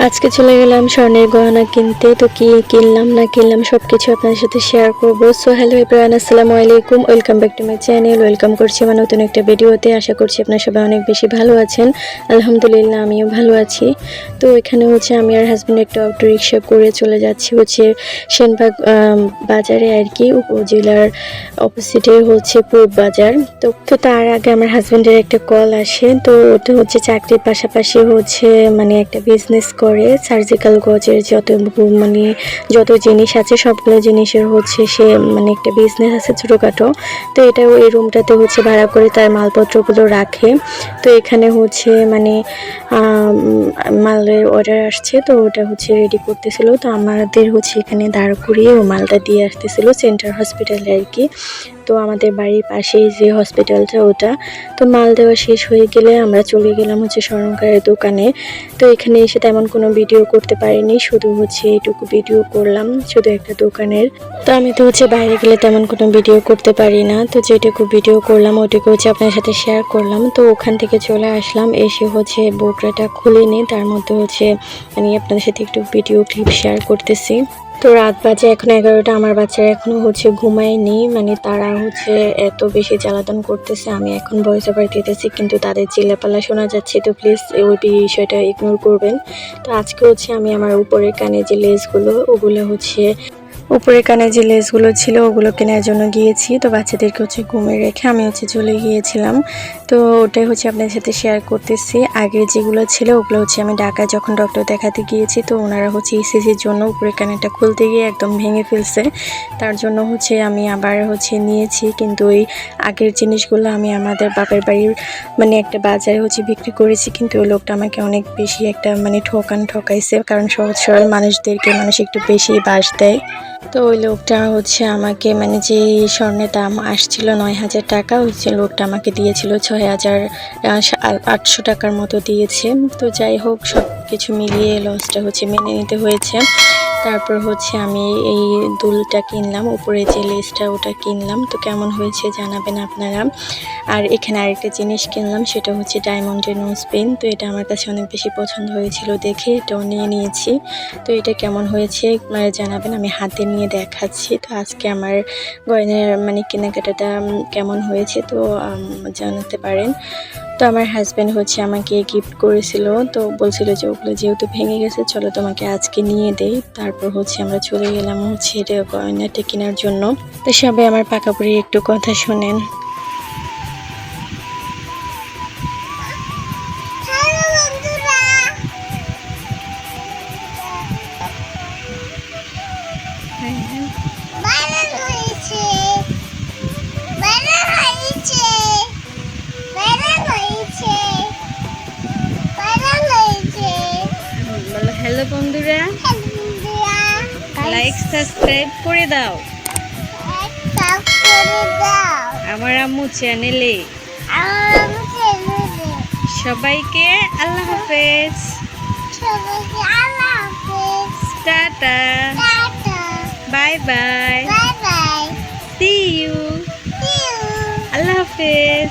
আজকে চলে গেলাম স্বর্ণের গহনা কিনতে। তো কি কিনলাম না কিনলাম সবকিছু আপনাদের সাথে শেয়ার করব। সো হ্যালো এভরিওয়ান, আসসালামু আলাইকুম, welcome back to my channel. Welcome করছি আমার নতুন একটা ভিডিওতে। আশা করছি আপনারা সবাই অনেক বেশি ভালো আছেন। আলহামদুলিল্লাহ আমিও ভালো আছি। তো এখানে আমি আর হাজব্যান্ড একটা অটো রিক্সা করে চলে যাচ্ছি সেনবাগ বাজারে আর কি, উপজেলার অপোজিটে পূর্ব বাজার। তো তার আগে আমার হাজব্যান্ডের একটা কল আসে। তো ওটা চাকরির পাশাপাশি মানে একটা বিজনেস করে সার্জিক্যাল গজের যত জিনিস আছে সবগুলো জিনিসের সে মানে একটা বিজনেস আছে ছোটোখাটো। তো এটা এই রুমটাতে ভাড়া করে তার মালপত্রগুলো রাখে। তো এখানে মানে মালের অর্ডার আসছে, তো ওটা রেডি করতেছিল। তো আমাদের এখানে দাঁড় করিয়ে ও মালটা দিয়ে আসতেছিল সেন্টার হসপিটালে আর কি। তো আমাদের বাড়ির পাশেই যে হসপিটালটা ওটা। তো মাল দেওয়া শেষ হয়ে গেলে আমরা চলে গেলাম স্বর্ণকারের দোকানে। তো এখানে এসে তেমন কোনো ভিডিও করতে পারিনি, শুধু এইটুকু ভিডিও করলাম শুধু একটা দোকানের। তো আমি তো বাইরে গেলে তেমন কোনো ভিডিও করতে পারি না, তো যেটুকু ভিডিও করলাম ওইটুকু আপনার সাথে শেয়ার করলাম। তো ওখান থেকে চলে আসলাম, এসে বোরকাটা খুলে নিই, তার মধ্যে আমি আপনাদের সাথে একটু ভিডিও ক্লিপ শেয়ার করতেছি। তো রাত বাজে এখন 11টা, আমার বাচ্চারা এখনো ঘুমায়নি, মানে তারা এত বেশি জ্বালাতন করতেছে। আমি এখন ভয়েস ওভার দিতেছি কিন্তু তাদের চিল্লাপাল্লা শোনা যাচ্ছে, তো প্লিজ ওই বিষয়টা ইগনোর করবেন। তো আজকে আমি আমার উপরের কানে যে লেসগুলো উপরের কানে যে লেসগুলো ছিল ওগুলো কেনার জন্য গিয়েছি। তো বাচ্চাদেরকে ঘুমিয়ে রেখে আমি চলে গিয়েছিলাম। তো ওটাই আপনাদের সাথে শেয়ার করতেছি। আগে যেগুলো ছিল ওগুলো আমি ঢাকায় যখন ডক্টর দেখাতে গিয়েছি, তো ওনারা ইসিজির জন্য উপরের কানেরটা খুলতে গিয়ে একদম ভেঙে ফেলছে। তার জন্য আমি আবার নিয়েছি, কিন্তু ওই আগের জিনিসগুলো আমি আমাদের বাপের বাড়ির মানে একটা বাজারে বিক্রি করেছি, কিন্তু ওই লোকটা আমাকে অনেক বেশি একটা ঠকাইছে, কারণ সহজ সরল মানুষদেরকে মানুষ একটু বেশি বাস দেয়। তো ওই লোকটা আমাকে মানে যে স্বর্ণের দাম আসছিল 9,000 টাকা, ওই যে লোকটা আমাকে দিয়েছিল 6,800 টাকার মতো দিয়েছে। তো যাই হোক সব কিছু মিলিয়ে লসটা মেনে নিতে হয়েছে। তারপর আমি এই দুলটা কিনলাম, উপরে যে লেসটা ওটা কিনলাম। তো কেমন হয়েছে জানাবেন আপনারা। আর এখানে আরেকটা জিনিস কিনলাম, সেটা ডায়মন্ডের নোজ পেন। তো এটা আমার কাছে অনেক বেশি পছন্দ হয়েছিল দেখে এটাও নিয়ে নিয়েছি। তো এটা কেমন হয়েছে জানাবেন, আমি হাতে নিয়ে দেখাচ্ছি। তো আজকে আমার গয়নার মানে কেনাকাটাটা কেমন হয়েছে তো জানাতে পারেন। তো আমার হাজব্যান্ড আমাকে গিফট করেছিল, তো বলছিল যে ওগুলো যেহেতু ভেঙে গেছে চলো তোমাকে আজকে নিয়ে দেই। তারপর আমরা চলে গেলাম এটা গয়নাটা কেনার জন্য। তো সবাই আমার পাকাপুরি একটু কথা শোনেন। হ্যালো বন্ধুরা, লাইক সাবস্ক্রাইব করে দাও আমার আম্মু চ্যানেলে। সবাইকে আল্লাহ হাফেজ, tata, bye bye, see you, আল্লাহ হাফেজ।